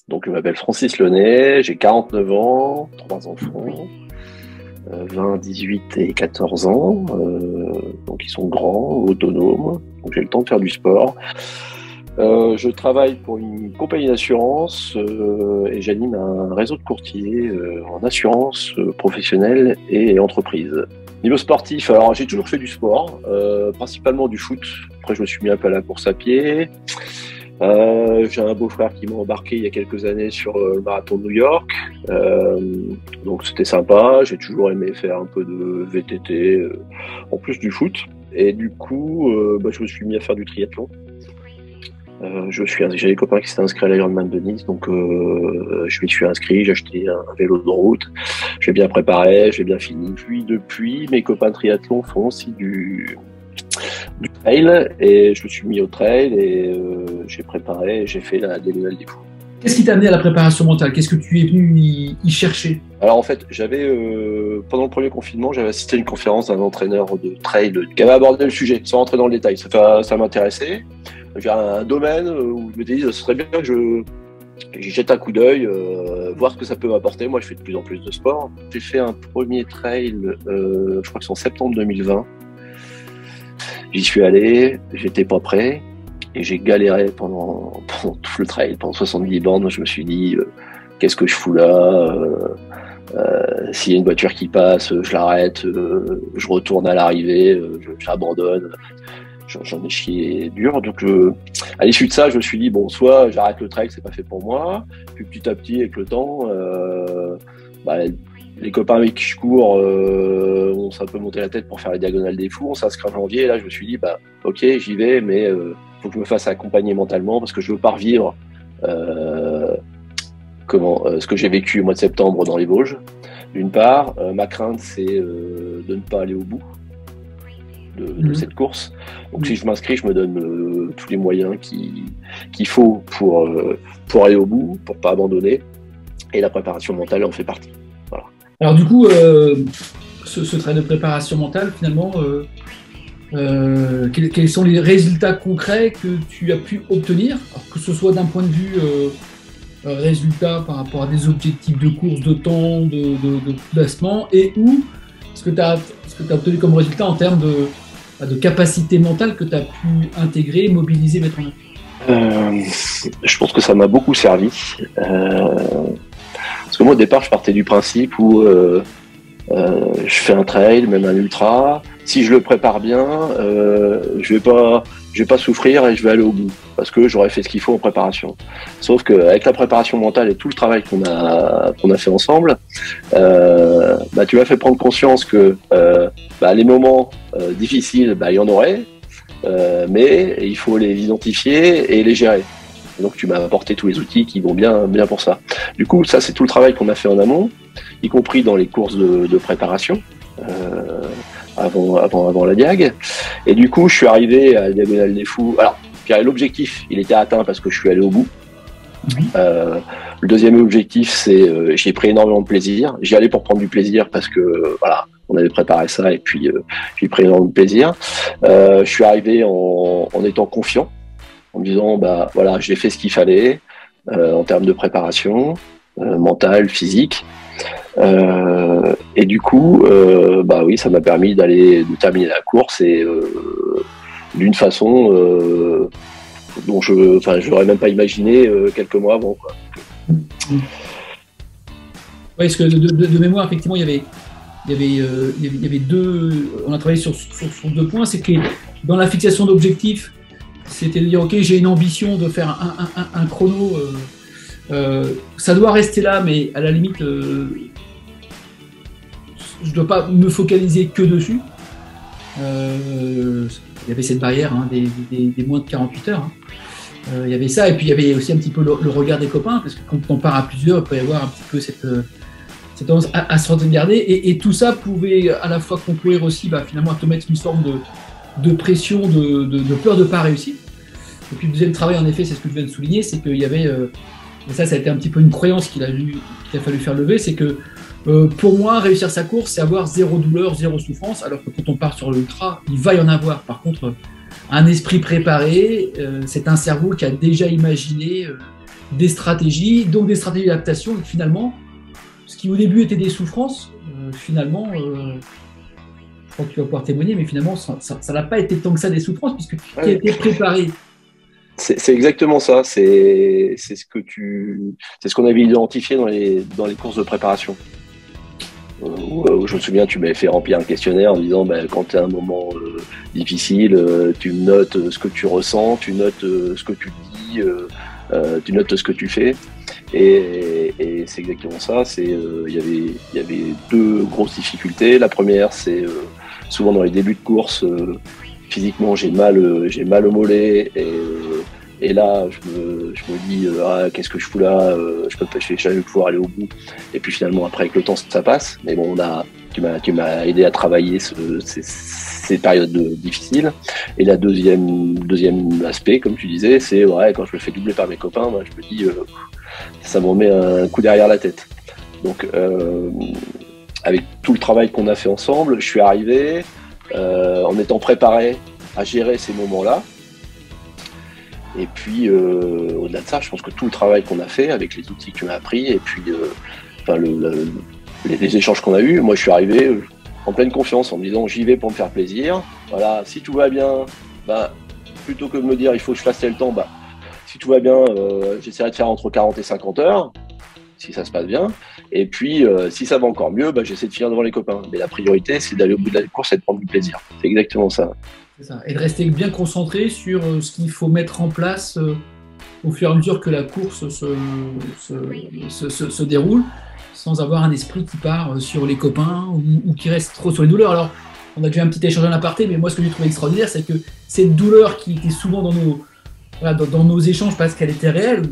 Donc, je m'appelle Francis Lenay, j'ai 49 ans, 3 enfants, 20, 18 et 14 ans. Donc, ils sont grands, autonomes, donc j'ai le temps de faire du sport. Je travaille pour une compagnie d'assurance et j'anime un réseau de courtiers en assurance professionnelle et entreprise. Niveau sportif, alors j'ai toujours fait du sport, principalement du foot. Après, je me suis mis un peu à la course à pied. J'ai un beau-frère qui m'a embarqué il y a quelques années sur le marathon de New York. Donc c'était sympa. J'ai toujours aimé faire un peu de VTT en plus du foot. Et du coup, je me suis mis à faire du triathlon. J'ai des copains qui s'étaient inscrits à l'Ironman de Nice, donc je m'y suis inscrit, j'ai acheté un vélo de route, j'ai bien préparé, j'ai bien fini. Puis depuis, mes copains de triathlon font aussi du trail, et je me suis mis au trail et j'ai préparé, j'ai fait la Diagonale des Fous. Qu'est-ce qui t'a amené à la préparation mentale? Qu'est-ce que tu es venu y chercher? Alors en fait, pendant le premier confinement, j'avais assisté à une conférence d'un entraîneur de trail qui avait abordé le sujet, sans rentrer dans le détail. Ça m'intéressait. J'ai un domaine où je me dis, ce serait bien que j'y jette un coup d'œil, voir ce que ça peut m'apporter. Moi, je fais de plus en plus de sport. J'ai fait un premier trail, je crois que c'est en septembre 2020. J'y suis allé, j'étais pas prêt et j'ai galéré pendant tout le trail, pendant 70 bornes. Je me suis dit, qu'est-ce que je fous là? S'il y a une voiture qui passe, je l'arrête, je retourne à l'arrivée, j'abandonne. J'en ai chié dur. Donc, à l'issue de ça, je me suis dit, bon, soit j'arrête le trail, c'est pas fait pour moi. Puis petit à petit, avec le temps, les copains avec qui je cours, on s'est un peu monté la tête pour faire la Diagonale des Fous. On s'inscrit en janvier. Et là, je me suis dit, ok, j'y vais, mais faut que je me fasse accompagner mentalement parce que je veux pas revivre ce que j'ai vécu au mois de septembre dans les Vosges. D'une part, ma crainte, c'est de ne pas aller au bout de cette course. Donc si je m'inscris, je me donne tous les moyens qu'il faut pour aller au bout, pour pas abandonner. Et la préparation mentale en fait partie. Voilà. Alors du coup, ce travail de préparation mentale, finalement, quels sont les résultats concrets que tu as pu obtenir, alors que ce soit d'un point de vue résultat par rapport à des objectifs de course, de temps, de placement, et où ce que tu as obtenu comme résultat en termes de capacité mentale que tu as pu intégrer, mobiliser, mettre en œuvre? Je pense que ça m'a beaucoup servi. Parce que moi, au départ, je partais du principe où je fais un trail, même un ultra. Si je le prépare bien, je vais pas souffrir et je vais aller au bout. Parce que j'aurais fait ce qu'il faut en préparation. Sauf qu'avec la préparation mentale et tout le travail qu'on a fait ensemble, tu m'as fait prendre conscience que les moments difficiles, il y en aurait, mais il faut les identifier et les gérer. Et donc tu m'as apporté tous les outils qui vont bien pour ça. Du coup, ça c'est tout le travail qu'on a fait en amont, y compris dans les courses de préparation. Avant la Diag. Et du coup, je suis arrivé à la Diagonale des Fous. Alors, l'objectif, il était atteint parce que je suis allé au bout. Le deuxième objectif, c'est j'ai pris énormément de plaisir. J'y allais pour prendre du plaisir parce que on avait préparé ça et puis j'ai pris énormément de plaisir. Je suis arrivé en étant confiant, en me disant j'ai fait ce qu'il fallait en termes de préparation mentale, physique. Et du coup, ça m'a permis de terminer la course et d'une façon dont je n'aurais même pas imaginé quelques mois avant, quoi. Oui, parce que de mémoire, effectivement, il y avait deux. On a travaillé sur 2 points. C'est que dans la fixation d'objectifs, c'était de dire ok, j'ai une ambition de faire un chrono. Ça doit rester là, mais à la limite, je ne dois pas me focaliser que dessus. Il y avait cette barrière des moins de 48 heures. Il y avait ça, et puis il y avait aussi un petit peu le regard des copains, parce que quand on part à plusieurs, il peut y avoir un petit peu cette tendance à se regarder, et tout ça pouvait à la fois concourir aussi finalement à te mettre une forme de pression, de peur de ne pas réussir. Et puis le deuxième travail, en effet, c'est ce que je viens de souligner, c'est qu'il y avait, et ça a été un petit peu une croyance qu'il a fallu faire lever, c'est que pour moi, réussir sa course, c'est avoir zéro douleur, zéro souffrance, alors que quand on part sur l'ultra, il va y en avoir. Par contre, un esprit préparé, c'est un cerveau qui a déjà imaginé des stratégies, donc des stratégies d'adaptation. Et finalement, ce qui au début était des souffrances, finalement, je crois que tu vas pouvoir témoigner, mais finalement, ça n'a pas été tant que ça des souffrances, puisque tu as été préparé. C'est exactement ça. C'est ce qu'on avait identifié dans les courses de préparation. Je me souviens, tu m'avais fait remplir un questionnaire en disant quand tu as un moment difficile, tu notes ce que tu ressens, tu notes ce que tu dis, tu notes ce que tu fais. Et c'est exactement ça. Il y avait deux grosses difficultés. La première, c'est souvent dans les débuts de course, physiquement j'ai mal au mollet et là je me dis qu'est-ce que je fous là, je vais jamais pouvoir aller au bout. Et puis finalement après avec le temps ça passe. Mais bon, tu m'as aidé à travailler ces périodes difficiles. Et la deuxième aspect, comme tu disais, c'est quand je me fais doubler par mes copains, je me dis ça m'en met un coup derrière la tête. Donc avec tout le travail qu'on a fait ensemble, je suis arrivé en étant préparé à gérer ces moments-là. Et puis au-delà de ça, je pense que tout le travail qu'on a fait avec les outils que tu m'as appris et puis les échanges qu'on a eus, moi je suis arrivé en pleine confiance en me disant j'y vais pour me faire plaisir. Voilà, si tout va bien, plutôt que de me dire il faut que je fasse tel temps, si tout va bien, j'essaierai de faire entre 40 et 50 heures, si ça se passe bien. Et puis, si ça va encore mieux, j'essaie de finir devant les copains. Mais la priorité, c'est d'aller au bout de la course et de prendre du plaisir. C'est exactement ça. C'est ça. Et de rester bien concentré sur ce qu'il faut mettre en place au fur et à mesure que la course se déroule, sans avoir un esprit qui part sur les copains ou qui reste trop sur les douleurs. Alors, on a déjà un petit échange en aparté, mais moi, ce que j'ai trouvé extraordinaire, c'est que cette douleur qui était souvent dans nos échanges parce qu'elle était réelle,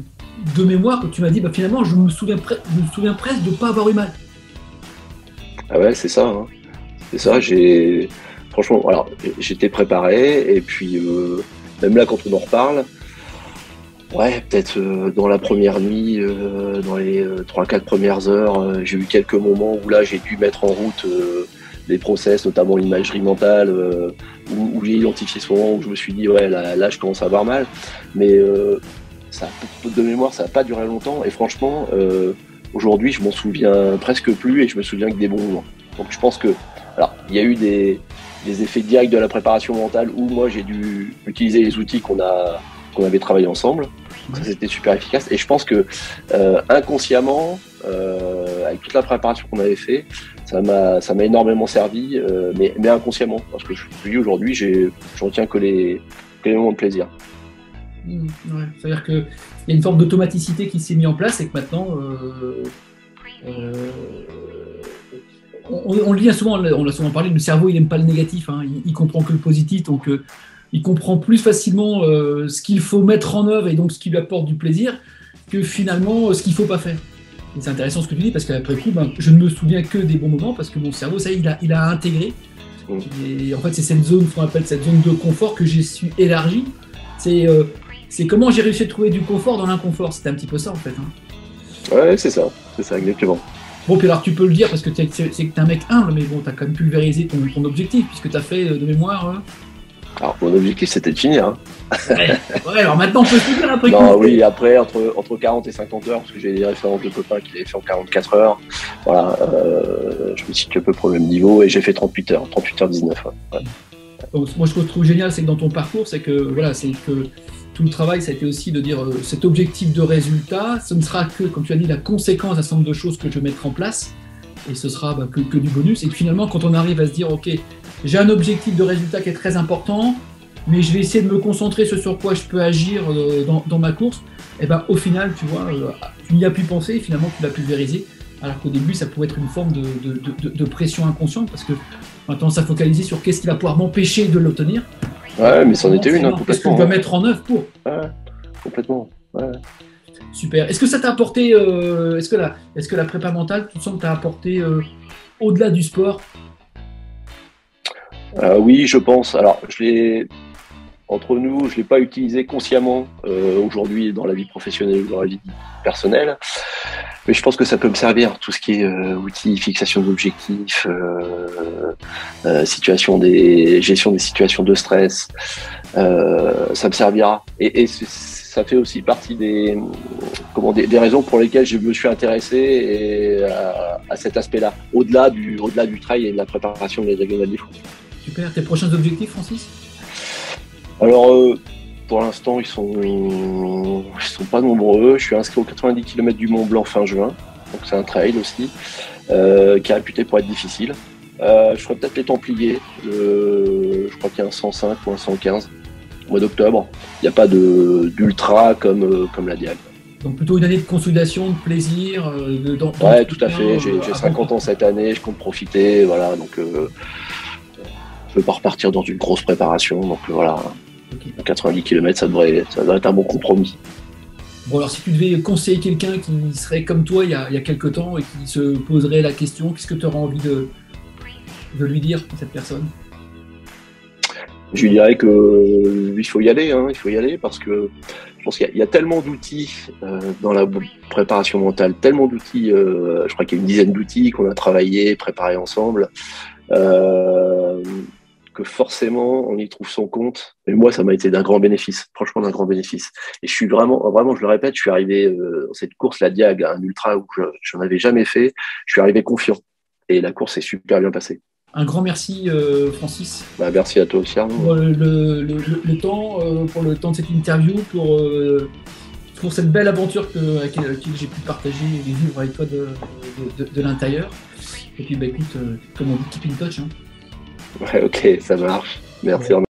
de mémoire, que tu m'as dit, finalement, je me souviens presque de ne pas avoir eu mal. Ah ouais, c'est ça. Hein. C'est ça, franchement, alors, j'étais préparé, et puis, même là, quand on en reparle, peut-être dans la première nuit, dans les 3-4 premières heures, j'ai eu quelques moments où là, j'ai dû mettre en route des process, notamment l'imagerie mentale, où j'ai identifié ce moment où je me suis dit, là, je commence à avoir mal. Mais de mémoire, ça n'a pas duré longtemps. Et franchement, aujourd'hui, je m'en souviens presque plus et je me souviens que des bons moments. Donc je pense que, alors, il y a eu des effets directs de la préparation mentale où moi, j'ai dû utiliser les outils qu'on avait travaillé ensemble. Ça, c'était super efficace. Et je pense que inconsciemment, avec toute la préparation qu'on avait fait, ça m'a énormément servi, mais inconsciemment. Parce que je dis aujourd'hui, je retiens que les moments de plaisir. C'est-à-dire qu'il y a une forme d'automaticité qui s'est mise en place et que maintenant, on le dit souvent, on l'a souvent parlé, le cerveau il n'aime pas le négatif, hein, il comprend que le positif, donc il comprend plus facilement ce qu'il faut mettre en œuvre et donc ce qui lui apporte du plaisir que finalement ce qu'il ne faut pas faire. Et c'est intéressant ce que tu dis parce qu'après coup, je ne me souviens que des bons moments parce que mon cerveau, ça il a intégré. Et en fait, c'est cette zone, qu'on appelle cette zone de confort que j'ai su élargir. C'est comment j'ai réussi à trouver du confort dans l'inconfort. C'était un petit peu ça, en fait. Hein. Ouais, c'est ça, exactement. Bon, puis alors tu peux le dire parce que c'est que t'es un mec humble, mais bon, t'as quand même pulvérisé ton objectif puisque t'as fait de mémoire. Alors, mon objectif, c'était de finir. Hein. Ouais, alors maintenant, on peut se dire après. Non, oui, après, entre 40 et 50 heures, parce que j'ai des références de copains qui l'avaient fait en 44 heures. Voilà, je me situe à peu près au même niveau et j'ai fait 38 heures 19. Ouais. Donc, moi, ce que je trouve génial, c'est que dans ton parcours, c'est que tout le travail, ça a été aussi de dire cet objectif de résultat, ce ne sera que, comme tu as dit, la conséquence d'un certain nombre de choses que je vais mettre en place, et ce sera que du bonus. Et que finalement, quand on arrive à se dire, ok, j'ai un objectif de résultat qui est très important, mais je vais essayer de me concentrer sur quoi je peux agir dans ma course, et au final, tu vois, tu n'y as plus pensé, et finalement, tu l'as pulvérisé, alors qu'au début, ça pouvait être une forme de pression inconsciente, parce que maintenant, ça focalisé sur qu'est-ce qui va pouvoir m'empêcher de l'obtenir. Ouais, mais c'en était une, complètement. Qu'est-ce que je dois mettre en œuvre pour ? Ouais, complètement. Ouais. Super. Est-ce que ça t'a apporté, est-ce que la prépa mentale, tu sens que t'as apporté au-delà du sport ? Oui, je pense. Alors, entre nous, je ne l'ai pas utilisé consciemment aujourd'hui dans la vie professionnelle ou dans la vie personnelle. Mais je pense que ça peut me servir, tout ce qui est outils, fixation d'objectifs, gestion des situations de stress, ça me servira. Et ça fait aussi partie des raisons pour lesquelles je me suis intéressé à cet aspect-là, au-delà du trail et de la préparation des régionales des France. Super. Tes prochains objectifs, Francis? Alors, pour l'instant, ils sont pas nombreux. Je suis inscrit aux 90 km du Mont Blanc fin juin, donc c'est un trail aussi, qui est réputé pour être difficile. Je ferai peut-être les Templiers, je crois qu'il y a un 105 ou un 115 au mois d'octobre. Il n'y a pas d'ultra comme la Diag. Donc plutôt une année de consolidation, de plaisir, ouais, tout à fait. J'ai 50 ans cette année, je compte profiter, voilà. Donc je veux pas repartir dans une grosse préparation, donc voilà. Okay. 90 km, ça devrait être un bon compromis. Bon, alors si tu devais conseiller quelqu'un qui serait comme toi il y a quelques temps et qui se poserait la question, qu'est-ce que tu auras envie de lui dire à cette personne? Je lui dirais qu'il faut y aller, hein, il faut y aller parce que je pense qu'il y a tellement d'outils dans la préparation mentale, tellement d'outils, je crois qu'il y a une dizaine d'outils qu'on a travaillé, préparés ensemble, que forcément on y trouve son compte. Et moi, ça m'a été d'un grand bénéfice, franchement d'un grand bénéfice. Et je suis vraiment, je le répète, je suis arrivé dans cette course, la Diag, un ultra où je n'en avais jamais fait, je suis arrivé confiant. Et la course s'est super bien passée. Un grand merci, Francis. Merci à toi aussi, Arnaud. Pour le temps de cette interview, pour cette belle aventure avec laquelle j'ai pu partager et vivre avec toi de l'intérieur. Et puis, écoute, comme on dit, keep in touch. Hein. Ouais, ok, ça marche. Merci. Ouais.